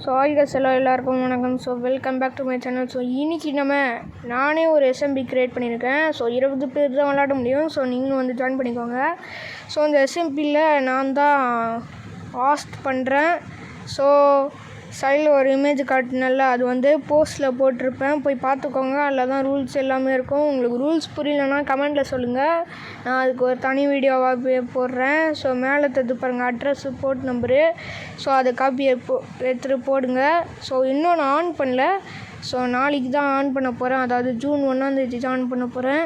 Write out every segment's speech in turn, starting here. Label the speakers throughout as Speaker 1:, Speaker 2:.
Speaker 1: So hi guys எல்லாருக்கும் வணக்கம். So welcome back to my channel. So இன்றைக்கி நானே ஒரு எஸ்எம்பி க்ரியேட் பண்ணியிருக்கேன். ஸோ 20 பேர் தான் விளாட முடியும். ஸோ நீங்களும் வந்து ஜாயின் பண்ணிக்கோங்க. ஸோ அந்த எஸ்எம்பியில் நான் தான் ஹாஸ்ட் பண்ணுறேன். ஸோ சைடில் ஒரு இமேஜ் காட்டினால அது வந்து போஸ்ட்டில் போட்டிருப்பேன், போய் பார்த்துக்கோங்க. அதில் தான் ரூல்ஸ் எல்லாமே இருக்கும். உங்களுக்கு ரூல்ஸ் புரியலன்னா கமெண்ட்டில் சொல்லுங்கள், நான் அதுக்கு ஒரு தனி வீடியோவாக போடுறேன். ஸோ மேலே தந்து பாருங்கள் அட்ரஸ்ஸு, போர்ட் நம்பரு. ஸோ அதை காப்பி எடுத்துகிட்டு போடுங்க. ஸோ இன்னும் நான் ஆன் பண்ணல. ஸோ நாளைக்கு தான் ஆன் பண்ண போகிறேன், அதாவது ஜூன் 1 தான் ஆன் பண்ண போகிறேன்.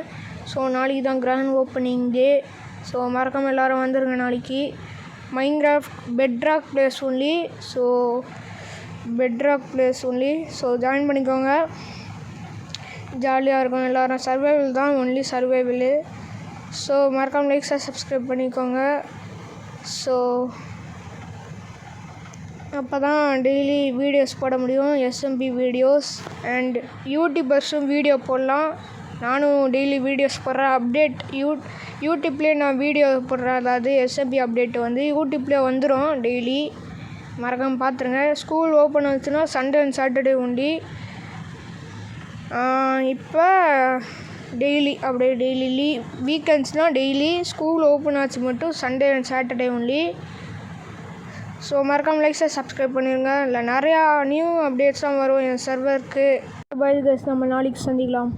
Speaker 1: ஸோ நாளைக்கு தான் கிராண்ட் ஓப்பனிங் டே. ஸோ மறக்காமல் எல்லோரும் வந்துடுங்க நாளைக்கு. Minecraft Petrarch place only. So Petrarch place only. So join பண்ணிக்கோங்க, ஜாலியாக இருக்கும். எல்லோரும் சர்வைவல் தான், ஒன்லி சர்வைவலு. ஸோ மறக்காமல் லைக்ஸாக சப்ஸ்கிரைப் பண்ணிக்கோங்க. ஸோ அப்போ தான் டெய்லி வீடியோஸ் போட முடியும், எஸ்எம்பி வீடியோஸ். அண்ட் யூடியூபர்ஸும் வீடியோ போடலாம். நானும் டெய்லி வீடியோஸ் போடுறேன். அப்டேட் யூடியூப்லேயே நான் வீடியோ போடுறேன், அதாவது எஸ்எம்பி அப்டேட் வந்து யூடியூப்லேயே வந்துடும் டெய்லி. மறக்காமல் பார்த்துருங்க. ஸ்கூல் ஓப்பன் ஆச்சுன்னா சண்டே அண்ட் சாட்டர்டே உண்டி. இப்போ டெய்லி அப்படியே டெய்லி வீக்கெண்ட்ஸ்னால் டெய்லி, ஸ்கூல் ஓப்பன் ஆச்சு மட்டும் Sunday and Saturday only. So மறக்காமல் லைக்ஸாக சப்ஸ்கிரைப் பண்ணிடுங்க. இல்லை நிறையா நியூ அப்டேட்ஸ்லாம் வரும் என் சர்வருக்கு. பை கைஸ், நம்ம நாளைக்கு சந்திக்கலாம்.